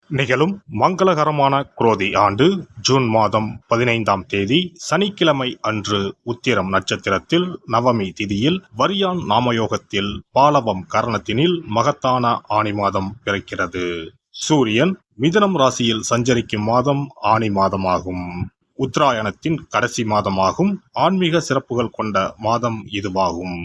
நிகழும் மங்களகரமான குரோதி ஆண்டு ஜூன் மாதம் 15ஆம் தேதி சனிக்கிழமை அன்று உத்திரம் நட்சத்திரத்தில் நவமி திதியில் வரியான் நாமயோகத்தில் பாலவம் கரணத்தினில் மகத்தான ஆனி மாதம் பிறக்கிறது. சூரியன் மிதுனம் ராசியில் சஞ்சரிக்கும் மாதம் ஆனி மாதமாகும். உத்தராயணத்தின் கடைசி மாதமாகும். ஆன்மீக சிறப்புகள் கொண்ட மாதம் இதுவாகும்.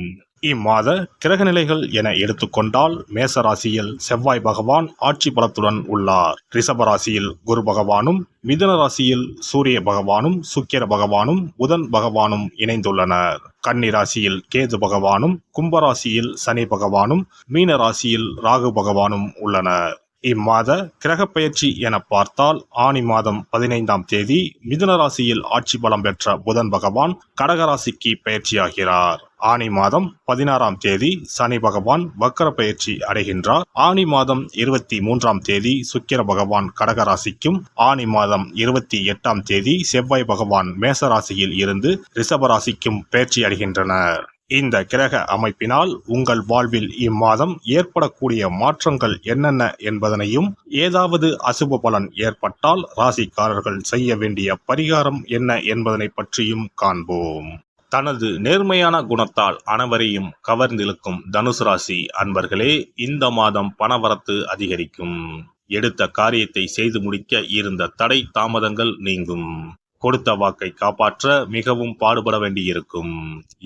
இம்மாத கிரகநிலைகள் என எடுத்துக்கொண்டால் மேச ராசியில் செவ்வாய் பகவான் ஆட்சி பலத்துடன் உள்ளார். ரிஷப ராசியில் குரு பகவானும், மிதுன ராசியில் சூரிய பகவானும், சுக்கிர பகவானும், புதன் பகவானும் இணைந்துள்ளனர். கன்னி ராசியில் கேது பகவானும், கும்பராசியில் சனி பகவானும், மீன ராசியில் ராகு பகவானும் உள்ளனர். இம்மாத கிரக பயிற்சி என பார்த்தால் ஆனி மாதம் 15ஆம் தேதி மிதுன ராசியில் ஆட்சி பலம் பெற்ற புதன் பகவான் கடகராசிக்கு பயிற்சியாகிறார். ஆனி மாதம் 16ஆம் தேதி சனி பகவான் வக்கர பயிற்சி அடைகின்றார். ஆனி மாதம் 23ஆம் தேதி சுக்கிர பகவான் கடகராசிக்கும், ஆனி மாதம் 28ஆம் தேதி செவ்வாய் பகவான் மேசராசியில் இருந்து ரிஷபராசிக்கும் பயிற்சி அடைகின்றனர். இந்த கிரக அமைப்பினால் உங்கள் வாழ்வில் இம்மாதம் ஏற்படக்கூடிய மாற்றங்கள் என்னென்ன என்பதனையும், ஏதாவது அசுப பலன் ஏற்பட்டால் ராசிக்காரர்கள் செய்ய வேண்டிய பரிகாரம் என்ன என்பதனை பற்றியும் காண்போம். தனது நேர்மையான குணத்தால் அனைவரையும் கவர்ந்திழுக்கும் தனுசு ராசி அன்பர்களே, இந்த மாதம் பணவரத்து அதிகரிக்கும். எடுத்த காரியத்தை செய்து முடிக்க இருந்த தடை தாமதங்கள் நீங்கும். கொடுத்த வாக்கை காப்பாற்ற மிகவும் பாடுபட வேண்டியிருக்கும்.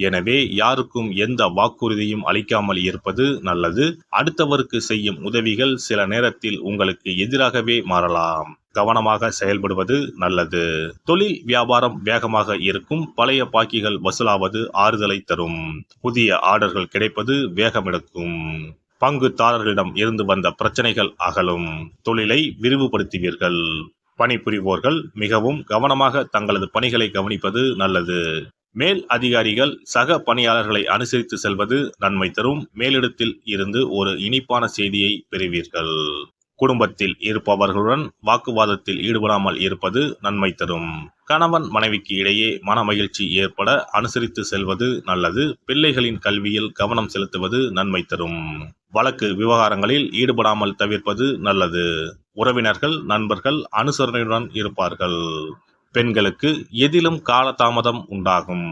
எனவே யாருக்கும் எந்த வாக்குறுதியும் அளிக்காமல் இருப்பது நல்லது. அடுத்தவருக்கு செய்யும் உதவிகள் சில நேரத்தில் உங்களுக்கு எதிராகவே மாறலாம். கவனமாக செயல்படுவது நல்லது. தொழில் வியாபாரம் வேகமாக இருக்கும். பழைய பாக்கிகள் வசூலாவது ஆறுதலை தரும். புதிய ஆர்டர்கள் கிடைப்பது வேகமெடுக்கும். பங்குதாரர்களிடம் இருந்து வந்த பிரச்சனைகள் அகலும். தொழிலை விரிவுபடுத்துவீர்கள். பணிபுரிவோர்கள் மிகவும் கவனமாக தங்களது பணிகளை கவனிப்பது நல்லது. மேல் அதிகாரிகள் சக பணியாளர்களை அனுசரித்து செல்வது நன்மை தரும். மேலிடத்தில் இருந்து ஒரு இனிப்பான செய்தியை பெறுவீர்கள். குடும்பத்தில் இருப்பவர்களுடன் வாக்குவாதத்தில் ஈடுபடாமல் இருப்பது நன்மை தரும். கணவன் மனைவிக்கு இடையே மன மகிழ்ச்சி ஏற்பட அனுசரித்து செல்வது நல்லது. பிள்ளைகளின் கல்வியில் கவனம் செலுத்துவது நன்மை தரும். வழக்கு விவகாரங்களில் ஈடுபடாமல் தவிர்ப்பது நல்லது. உறவினர்கள் நண்பர்கள் அனுசரணையுடன் இருப்பார்கள். பெண்களுக்கு எதிலும் காலதாமதம் உண்டாகும்.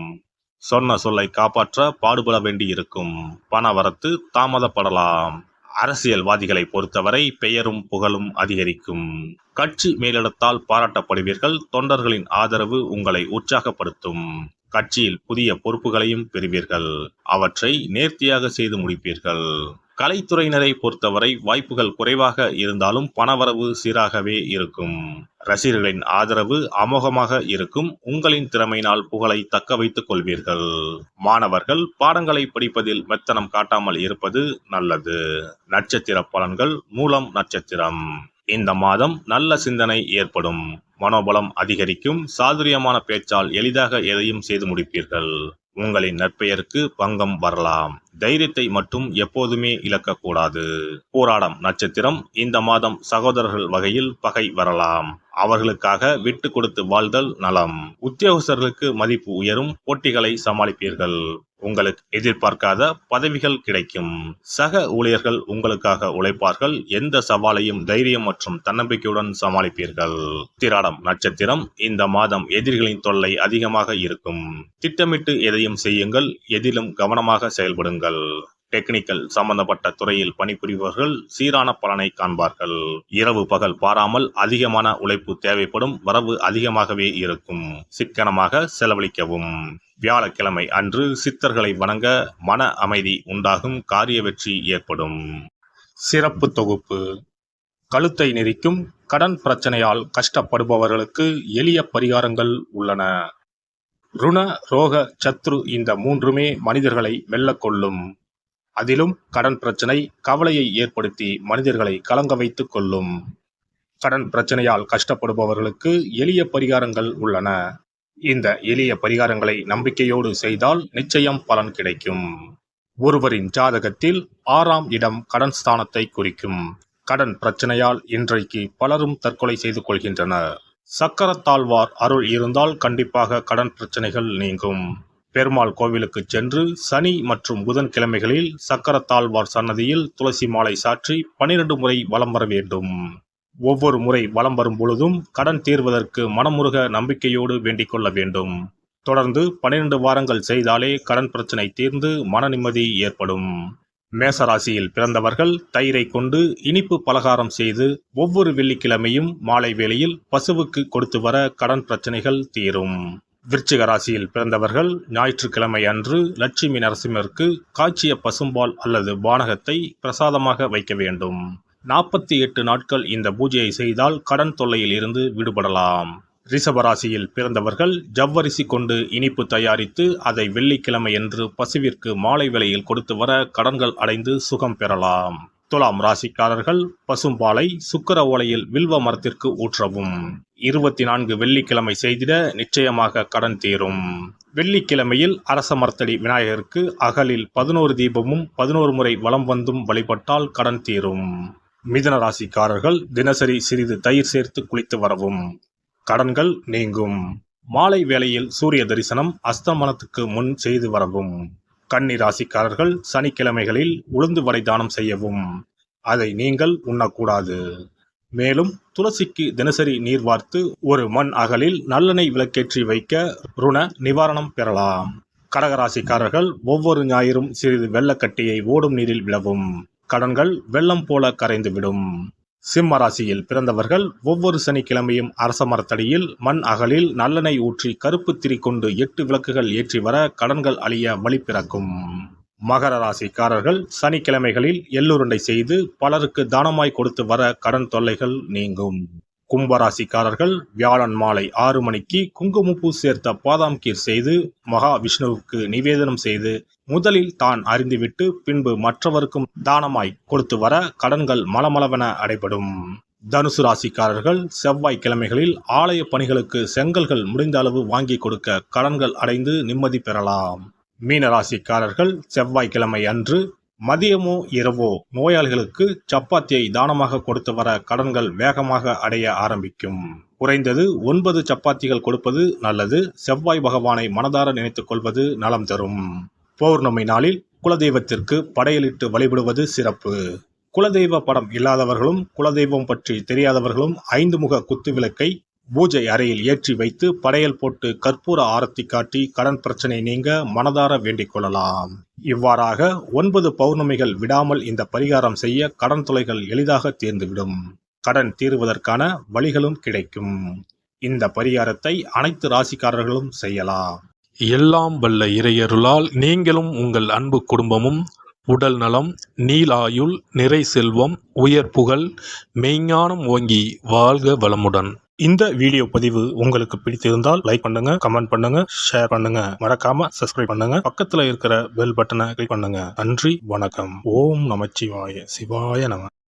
சொன்ன சொல்லை காப்பாற்ற பாடுபட வேண்டியிருக்கும். பண வரத்து தாமதப்படலாம். அரசியல்வாதிகளை பொறுத்தவரை பெயரும் புகழும் அதிகரிக்கும். கட்சி மேலிடத்தால் பாராட்டப்படுவீர்கள். தொண்டர்களின் ஆதரவு உங்களை உற்சாகப்படுத்தும். கட்சியில் புதிய பொறுப்புகளையும் பெறுவீர்கள். அவற்றை நேர்த்தியாக செய்து முடிப்பீர்கள். கலைத்துறையினரை பொறுத்தவரை வாய்ப்புகள் குறைவாக இருந்தாலும் பணவரவு சீராகவே இருக்கும். ரசிகர்களின் ஆதரவு அமோகமாக இருக்கும். உங்களின் திறமையினால் புகழை தக்க வைத்துக் கொள்வீர்கள். மாணவர்கள் பாடங்களை படிப்பதில் மெத்தனம் காட்டாமல் இருப்பது நல்லது. நட்சத்திர பலன்கள். மூலம் நட்சத்திரம். இந்த மாதம் நல்ல சிந்தனை ஏற்படும். மனோபலம் அதிகரிக்கும். சாதுரியமான பேச்சால் எளிதாக எதையும் செய்து முடிப்பீர்கள். உங்களின் நற்பெயருக்கு பங்கம் வரலாம். தைரியத்தை மட்டும் எப்போதுமே இழக்கக்கூடாது. போராடம் நட்சத்திரம். இந்த மாதம் சகோதரர்கள் வகையில் பகை வரலாம். அவர்களுக்காக விட்டு கொடுத்து வாழ்தல் நலம். உத்தியோகஸ்தர்களுக்கு மதிப்பு உயரும். போட்டிகளை சமாளிப்பீர்கள். உங்களுக்கு எதிர்பார்க்காத பதவிகள் கிடைக்கும். சக ஊழியர்கள் உங்களுக்காக உழைப்பார்கள். எந்த சவாலையும் தைரியம் மற்றும் தன்னம்பிக்கையுடன் சமாளிப்பீர்கள். உத்திராடம் நட்சத்திரம். இந்த மாதம் எதிரிகளின் தொல்லை அதிகமாக இருக்கும். திட்டமிட்டு எதையும் செய்யுங்கள். எதிலும் கவனமாக செயல்படுங்கள். டெக்னிக்கல் சம்பந்தப்பட்ட துறையில் பணிபுரிபவர்கள் சீரான பலனை காண்பார்கள். இரவு பகல் பாராமல் அதிகமான உழைப்பு தேவைப்படும். வரவு அதிகமாகவே இருக்கும். சிக்கனமாக செலவழிக்கவும். வியாழக்கிழமை அன்று சித்தர்களை வணங்க மன அமைதி உண்டாகும். காரிய வெற்றி ஏற்படும். சிறப்பு தொகுப்பு. கழுத்தை நெரிக்கும் கடன் பிரச்சனையால் கஷ்டப்படுபவர்களுக்கு எளிய பரிகாரங்கள் உள்ளன. ருண ரோக சத்ரு இந்த மூன்றுமே மனிதர்களை வெல்லக்கொள்ளும். அதிலும் கடன் பிரச்சனை கவலையை ஏற்படுத்தி மனிதர்களை கலங்க வைத்துக் கொள்ளும். கடன் பிரச்சனையால் கஷ்டப்படுபவர்களுக்கு எளிய பரிகாரங்கள் உள்ளன. இந்த எளிய பரிகாரங்களை நம்பிக்கையோடு செய்தால் நிச்சயம் பலன் கிடைக்கும். ஒருவரின் ஜாதகத்தில் 6ஆம் இடம் கடன் ஸ்தானத்தை குறிக்கும். கடன் பிரச்சனையால் இன்றைக்கு பலரும் தற்கொலை செய்து கொள்கின்றனர். சக்கரத்தாழ்வார் அருள் இருந்தால் கண்டிப்பாக கடன் பிரச்சனைகள் நீங்கும். பெருமாள் கோவிலுக்கு சென்று சனி மற்றும் புதன் கிழமைகளில் சக்கரத்தாழ்வார் சன்னதியில் துளசி மாலை சாற்றி 12 முறை வலம் வர வேண்டும். ஒவ்வொரு முறை வலம் வரும் பொழுதும் கடன் தீர்வதற்கு மனமுருக நம்பிக்கையோடு வேண்டிக் கொள்ள வேண்டும். தொடர்ந்து 12 வாரங்கள் செய்தாலே கடன் பிரச்சனை தீர்ந்து மன நிம்மதி ஏற்படும். மேசராசியில் பிறந்தவர்கள் தயிரை கொண்டு இனிப்பு பலகாரம் செய்து ஒவ்வொரு வெள்ளிக்கிழமையும் மாலை வேளையில் பசுவுக்கு கொடுத்து வர கடன் பிரச்சனைகள் தீரும். விருச்சிக ராசியில் பிறந்தவர்கள் ஞாயிற்றுக்கிழமை அன்று லட்சுமி நரசிம்மருக்கு காய்ச்சிய பசும்பால் அல்லது பானகத்தை பிரசாதமாக வைக்க வேண்டும். 48 நாட்கள் இந்த பூஜையை செய்தால் கடன் தொல்லையில் இருந்து விடுபடலாம். ரிஷபராசியில் பிறந்தவர்கள் ஜவ்வரிசி கொண்டு இனிப்பு தயாரித்து அதை வெள்ளிக்கிழமை என்று பசுவிற்கு மாலை வேளையில் கொடுத்து வர கடன்கள் அடைந்து சுகம் பெறலாம். துலாம் ராசிக்காரர்கள் பசும்பாலை சுக்கிர ஓலையில் வில்வ மரத்திற்கு ஊற்றவும். 24 வெள்ளிக்கிழமை செய்திட நிச்சயமாக கடன் தீரும். வெள்ளிக்கிழமையில் அரச மரத்தடி விநாயகருக்கு அகலில் 11 தீபமும் 11 முறை வலம் வந்தும் வழிபட்டால் கடன் தீரும். மிதுன ராசிக்காரர்கள் தினசரி சிறிது தயிர் சேர்த்து குளித்து வரவும். கடன்கள் நீங்கும். மாலை வேளையில் சூரிய தரிசனம் அஸ்தமனத்துக்கு முன் செய்து வரவும். கன்னி ராசிக்காரர்கள் சனிக்கிழமைகளில் உளுந்து வடை தானம் செய்யவும். அதை நீங்கள் உண்ணக்கூடாது. மேலும் துளசிக்கு தினசரி நீர் வார்த்து ஒரு மண் அகலில் நல்லெண்ணெய் விளக்கேற்றி வைக்க ருண நிவாரணம் பெறலாம். கடகராசிக்காரர்கள் ஒவ்வொரு ஞாயிறும் சிறிது வெள்ளக்கட்டியை ஓடும் நீரில் விழவும். கடன்கள் வெள்ளம் போல கரைந்துவிடும். சிம்ம ராசியில் பிறந்தவர்கள் ஒவ்வொரு சனிக்கிழமையும் அரச மரத்தடியில் மண் அகலில் நல்லெண்ணெய் ஊற்றி கருப்பு திரி கொண்டு 8 விளக்குகள் ஏற்றி வர கடன்கள் அழிய வழி பிறக்கும். மகர ராசிக்காரர்கள் சனிக்கிழமைகளில் எள்ளுருண்டை செய்து பலருக்கு தானமாய் கொடுத்து வர கடன் தொல்லைகள் நீங்கும். கும்பராசிக்காரர்கள் வியாழன் மாலை 6 மணிக்கு குங்குமப்பூ சேர்த்த பாதாம் கீர் செய்து மகா விஷ்ணுவுக்கு நிவேதனம் செய்து முதலில் தான் அறிந்துவிட்டு பின்பு மற்றவருக்கும் தானமாய் கொடுத்து வர கடன்கள் மலமளவென அடைபடும். தனுசு ராசிக்காரர்கள் செவ்வாய்க்கிழமைகளில் ஆலய பணிகளுக்கு செங்கல்கள் முடிந்த அளவு வாங்கி கொடுக்க கடன்கள் அடைந்து நிம்மதி பெறலாம். மீன ராசிக்காரர்கள் செவ்வாய்க்கிழமை அன்று மதியமோ இரவோ நோயாளிகளுக்கு சப்பாத்தியை தானமாக கொடுத்து வர கடன்கள் வேகமாக அடைய ஆரம்பிக்கும். குறைந்தது 9 சப்பாத்திகள் கொடுப்பது நல்லது. செவ்வாய் பகவானை மனதார நினைத்துக் கொள்வது நலம் தரும். பௌர்ணமி நாளில் குலதெய்வத்திற்கு படையலிட்டு வழிபடுவது சிறப்பு. குலதெய்வ படம் இல்லாதவர்களும் குலதெய்வம் பற்றி தெரியாதவர்களும் 5 முக குத்து விளக்கை பூஜை அறையில் ஏற்றி வைத்து படையல் போட்டு கற்பூர ஆரத்தி காட்டி கடன் பிரச்சனை நீங்க மனதார வேண்டிக் கொள்ளலாம். இவ்வாறாக 9 பௌர்ணமிகள் விடாமல் இந்த பரிகாரம் செய்ய கடன் தொல்லைகள் எளிதாக தீர்ந்துவிடும். கடன் தீர்வதற்கான வழிகளும் கிடைக்கும். இந்த பரிகாரத்தை அனைத்து ராசிக்காரர்களும் செய்யலாம். எல்லாம் வல்ல இறையருளால் நீங்களும் உங்கள் அன்பு குடும்பமும் உடல் நலம், நீலாயுள், நிறை செல்வம், உயர் புகழ், மெய்ஞானம் ஓங்கி வாழ்க வளமுடன். இந்த வீடியோ பதிவு உங்களுக்கு பிடித்திருந்தால் லைக் பண்ணுங்க, கமெண்ட் பண்ணுங்க, ஷேர் பண்ணுங்க, மறக்காம சப்ஸ்கிரைப் பண்ணுங்க, பக்கத்துல இருக்கிற பெல் பட்டனை கிளிக் பண்ணுங்க. நன்றி, வணக்கம். ஓம் நமச்சிவாய. சிவாய நம.